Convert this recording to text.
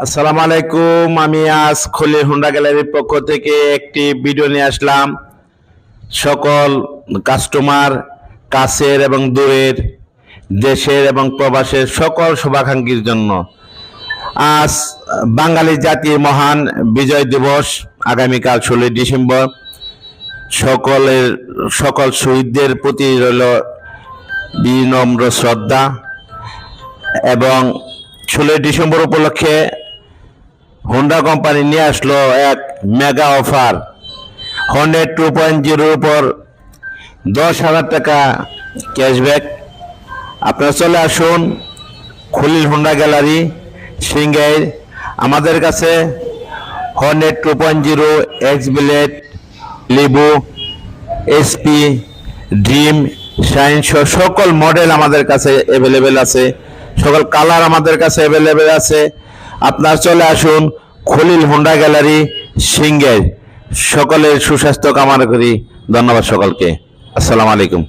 আসসালামু আলাইকুম। আমি আজ খলিল হোন্ডা গ্যালারির পক্ষ থেকে একটি ভিডিও নিয়ে আসলাম সকল কাস্টমার, কাছের এবং দূরের, দেশের এবং প্রবাসের সকল শুভাকাঙ্ক্ষীর জন্য। আজ বাঙালি জাতির মহান বিজয় দিবস, আগামীকাল 16 ডিসেম্বর। সকল শহীদদের প্রতি রইল বিনম্র শ্রদ্ধা এবং 16 ডিসেম্বর উপলক্ষে হোন্ডা কোম্পানি নিয়ে আসলো এক মেগা অফার। হর্নেট 2.0 উপর 10,000 টাকা ক্যাশব্যাক। আপনারা চলে আসুন খলিল হোন্ডা গ্যালারি সিংগাইর। আমাদের কাছে Hornet 2.0, X Blade, Livo, SP, Dream, Shine সকল মডেল আমাদের কাছে অ্যাভেলেবেল আছে, সকল কালার আমাদের কাছে অ্যাভেলেবেল আছে। আপনার চলে আসুন খলিল হোন্ডা গ্যালারি সিংগাইর। সকলের সুস্বাস্থ্য কামনা করি। ধন্যবাদ সকলকে। আসসালামু আলাইকুম।